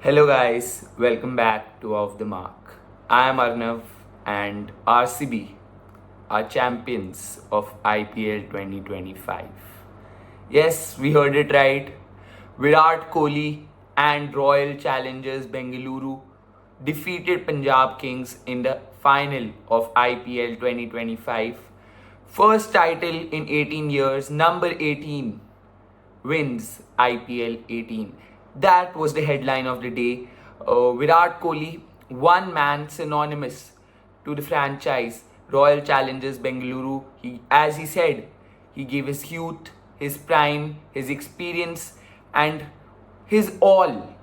Hello, guys, welcome back to Off the Mark. I am Arnav and RCB are champions of IPL 2025. Yes, we heard it right. Virat Kohli and Royal Challengers Bengaluru defeated Punjab Kings in the final of IPL 2025. First title in 18 years, number 18 wins IPL 18. That was the headline of the day. Virat Kohli, one man synonymous to the franchise, Royal Challengers Bengaluru. As he said, he gave his youth, his prime, his experience, and his all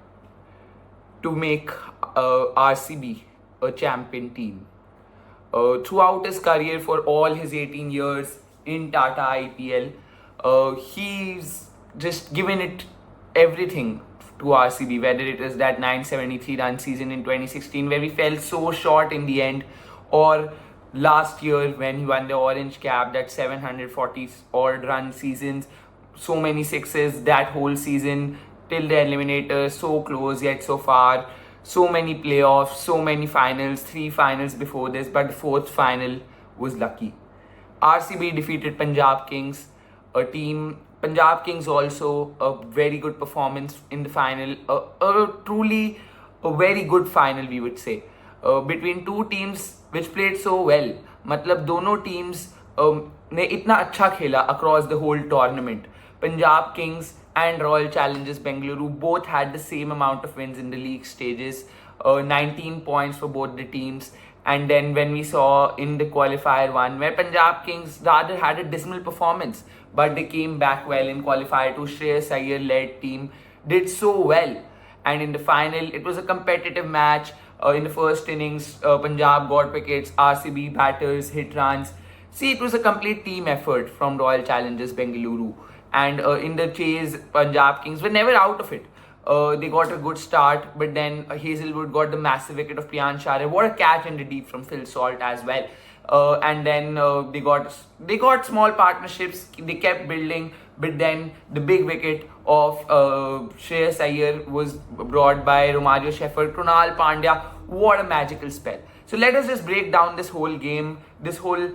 to make RCB a champion team. Throughout his career, for all his 18 years in Tata IPL, he's just given it everything to RCB, whether it is that 973 run season in 2016 where we fell so short in the end, or last year when he won the orange cap, that 740 odd run seasons, so many sixes that whole season till the eliminator, so close yet so far, so many playoffs, so many finals, three finals before this, but the fourth final was lucky. RCB defeated Punjab Kings, a team. Punjab Kings also a very good performance in the final, a truly a very good final we would say, between two teams which played so well. मतलब दोनों teams ने इतना अच्छा खेला across the whole tournament. Punjab Kings and Royal Challengers Bengaluru both had the same amount of wins in the league stages, 19 points for both the teams. And then when we saw in the qualifier one, where Punjab Kings rather had a dismal performance, but they came back well in qualifier two. Shreyas Iyer led team did so well, and in the final it was a competitive match. In the first innings, Punjab got wickets, RCB batters hit runs. See, it was a complete team effort from Royal Challengers Bengaluru, and in the chase, Punjab Kings were never out of it. They got a good start, but then Hazelwood got the massive wicket of Priyansh Chare. What a catch in the deep from Phil Salt as well. And then they got small partnerships. They kept building, but then the big wicket of Shreyas Iyer was brought by Romario Shepherd. Krunal Pandya, what a magical spell. So let us just break down this whole game, this whole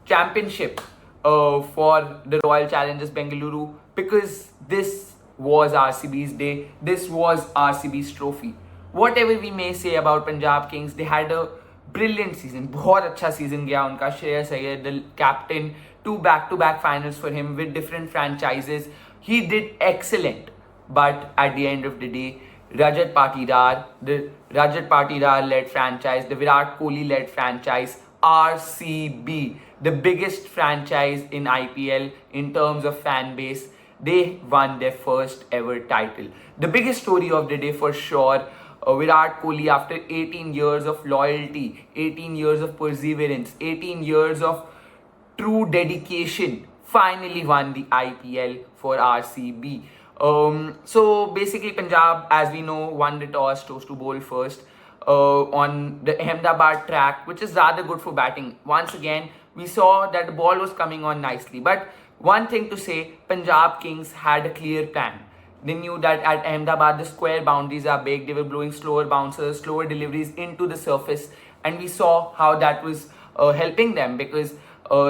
championship for the Royal Challengers Bengaluru, because this was RCB's day. This was RCB's trophy. Whatever we may say about Punjab Kings, they had a brilliant season. बहुत अच्छा season गया उनका. Shreyas Iyer, the captain, two back-to-back finals for him with different franchises. He did excellent. But at the end of the day, the Rajat Patidar led franchise, the Virat Kohli led franchise, RCB, the biggest franchise in IPL in terms of fan base, they won their first ever title. The biggest story of the day for sure. Virat Kohli, after 18 years of loyalty, 18 years of perseverance, 18 years of true dedication, finally won the IPL for RCB. So basically, Punjab, as we know, won the toss, chose to bowl first on the Ahmedabad track, which is rather good for batting. Once again, we saw that the ball was coming on nicely. But one thing to say, Punjab Kings had a clear plan. They knew that at Ahmedabad, the square boundaries are big. They were blowing slower bouncers, slower deliveries into the surface. And we saw how that was helping them, because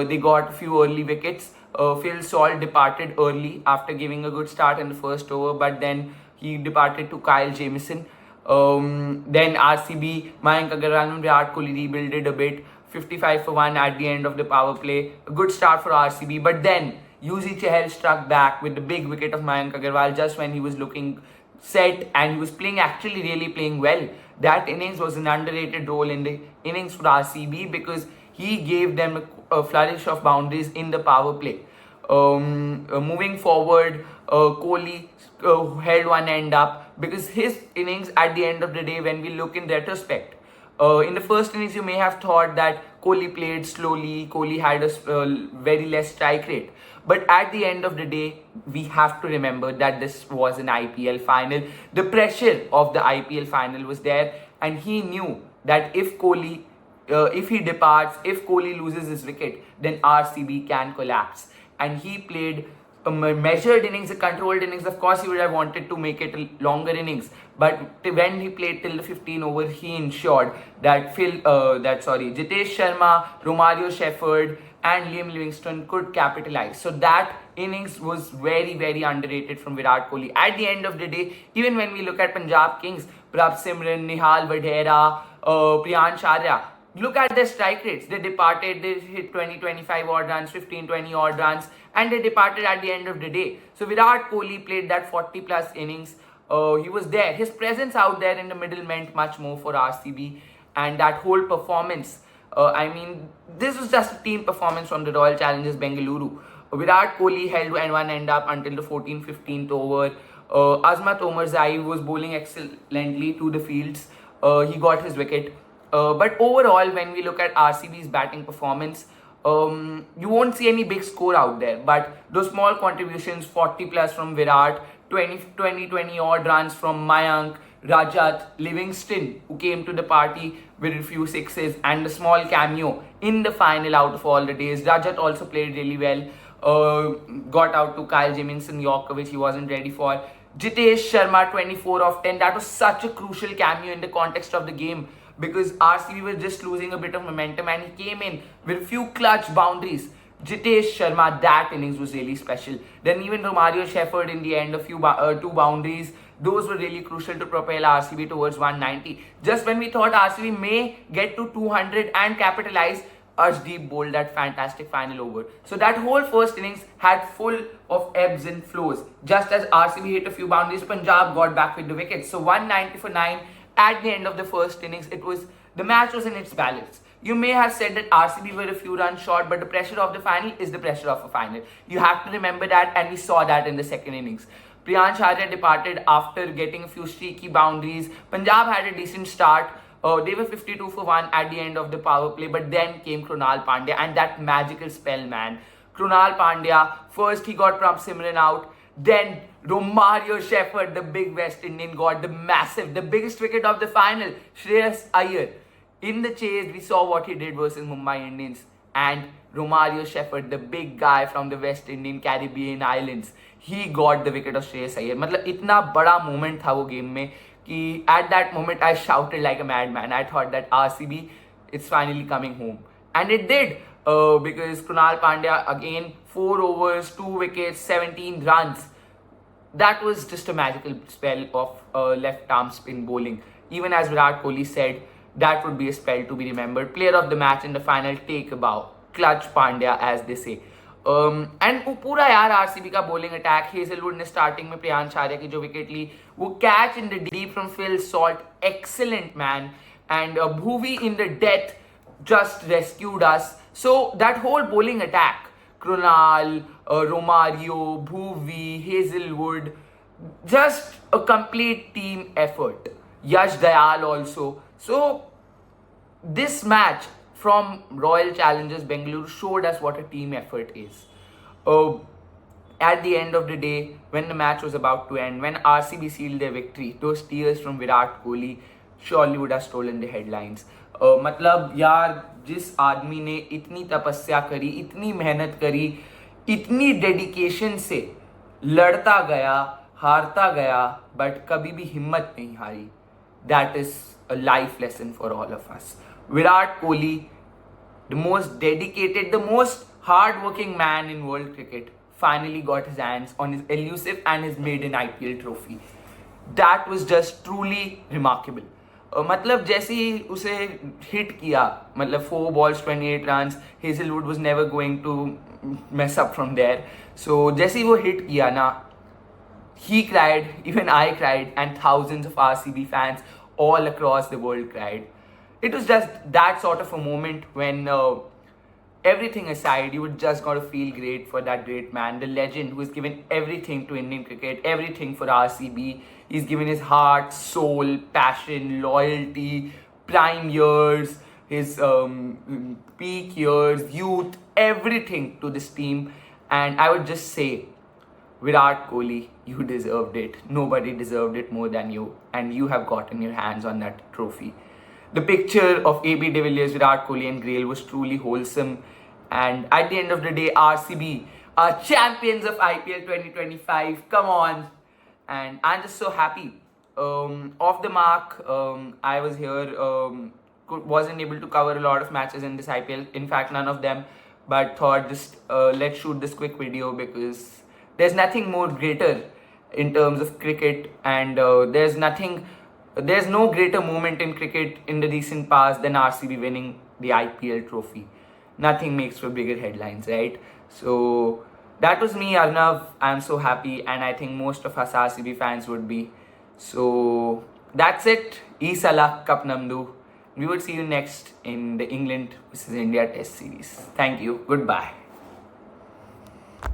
they got a few early wickets. Phil Salt departed early after giving a good start in the first over, but then he departed to Kyle Jamieson. Then RCB, Mayank Agarwal and Virat Kohli rebuilded a bit. 55 for 1 at the end of the power play. A good start for RCB, but then Yuzi Chahal struck back with the big wicket of Mayank Agarwal just when he was looking set, and he was actually really playing well. That innings was an underrated role in the innings for RCB, because he gave them a flourish of boundaries in the power play. Moving forward, Kohli held one end up, because his innings at the end of the day, when we look in retrospect, in the first innings, you may have thought that Kohli played slowly, Kohli had a very less strike rate. But at the end of the day, we have to remember that this was an IPL final. The pressure of the IPL final was there, and he knew that if Kohli, if he departs, if Kohli loses his wicket, then RCB can collapse. And he played measured innings, a controlled innings. Of course, he would have wanted to make it a longer innings, but when he played till the 15 over, he ensured that Jitesh Sharma, Romario Shepherd, and Liam Livingstone could capitalize. So that innings was very, very underrated from Virat Kohli. At the end of the day, even when we look at Punjab Kings, Prabh Simran, Nihal Vadhera, Priyansh Arya, look at their strike rates. They departed, they hit 20-25 odd runs, 15-20 odd runs, and they departed at the end of the day. So Virat Kohli played that 40 plus innings. He was there. His presence out there in the middle meant much more for RCB, and that whole performance. This was just a team performance from the Royal Challengers Bengaluru. Virat Kohli held one end up until the 14th-15th over. Azmat Omarzai was bowling excellently to the fields. He got his wicket. But overall, when we look at RCB's batting performance, you won't see any big score out there. But those small contributions, 40 plus from Virat, 20 odd runs from Mayank, Rajat, Livingston, who came to the party with a few sixes, and a small cameo in the final out of all the days. Rajat also played really well. Got out to Kyle Jamieson Yorker, which he wasn't ready for. Jitesh Sharma, 24 of 10. That was such a crucial cameo in the context of the game, because RCB was just losing a bit of momentum, and he came in with a few clutch boundaries. Jitesh Sharma, that innings was really special. Then even Romario Shepherd in the end, two boundaries. Those were really crucial to propel RCB towards 190. Just when we thought RCB may get to 200 and capitalize, Arshdeep bowled that fantastic final over. So that whole first innings had full of ebbs and flows. Just as RCB hit a few boundaries, Punjab got back with the wickets. So 190 for 9 at the end of the first innings. The match was in its balance. You may have said that RCB were a few runs short, but the pressure of the final is the pressure of a final. You have to remember that, and we saw that in the second innings. Priyansh Arya departed after getting a few streaky boundaries. Punjab had a decent start. They were 52 for 1 at the end of the power play, but then came Krunal Pandya and that magical spell, man. Krunal Pandya, first he got Prabh Simran out, then Romario Shepherd, the big West Indian, got the biggest wicket of the final, Shreyas Iyer. In the chase, we saw what he did versus Mumbai Indians, and Romario Shepherd, the big guy from the West Indian Caribbean Islands, he got the wicket of Shreyas Iyer. मतलब इतना बड़ा moment था वो game में कि at that moment I shouted like a madman. I thought that RCB is finally coming home, and it did, because Krunal Pandya again 4 overs, 2 wickets, 17 runs. That was just a magical spell of left arm spin bowling. Even as Virat Kohli said, that would be a spell to be remembered. Player of the match in the final, take a bow. Clutch Pandya, as they say. And पूरा यार RCB का bowling attack, Hazlewood ने starting में प्रियांश आर्या की जो wicket ली, वो catch in the deep from Phil Salt, excellent man, and Bhuvi in the death just rescued us. So that whole bowling attack, Krunal, Romario, Bhuvi, Hazelwood, just a complete team effort. Yash Dayal also. So this match from Royal Challengers Bengaluru showed us what a team effort is. At the end of the day, when the match was about to end, when RCB sealed their victory, those tears from Virat Kohli surely would have stolen the headlines. मतलब यार, जिस आदमी ने इतनी तपस्या करी, इतनी मेहनत करी, इतनी डेडिकेशन से लड़ता गया, हारता गया, बट कभी भी हिम्मत नहीं हारी, that is a life lesson for all of us. Virat Kohli, the most dedicated, the most hard-working man in world cricket, finally got his hands on his elusive and his maiden IPL trophy. That was just truly remarkable. मतलब जैसे ही उसे hit किया, मतलब 4 balls 28 runs, Hazlewood was never going to mess up from there. So जैसे ही वो hit किया ना, he cried, even I cried, and thousands of RCB fans all across the world cried. It was just that sort of a moment when everything aside, you would just got to feel great for that great man, the legend who has given everything to Indian cricket, everything for RCB. He's given his heart, soul, passion, loyalty, prime years, his peak years, youth, everything to this team. And I would just say, Virat Kohli, you deserved it. Nobody deserved it more than you. And you have gotten your hands on that trophy. The picture of AB de Villiers, Virat Kohli and Grail was truly wholesome. And at the end of the day, RCB champions of IPL 2025. Come on. And I'm just so happy. Off the mark, I was here, wasn't able to cover a lot of matches in this IPL. In fact, none of them. But thought just let's shoot this quick video because there's nothing more greater in terms of cricket, and there's no greater moment in cricket in the recent past than RCB winning the IPL trophy. Nothing makes for bigger headlines, right? So that was me, Arnav. I'm so happy, and I think most of us RCB fans would be. So that's it. Isala Cup Namdu. We will see you next in the England versus India Test series. Thank you. Goodbye.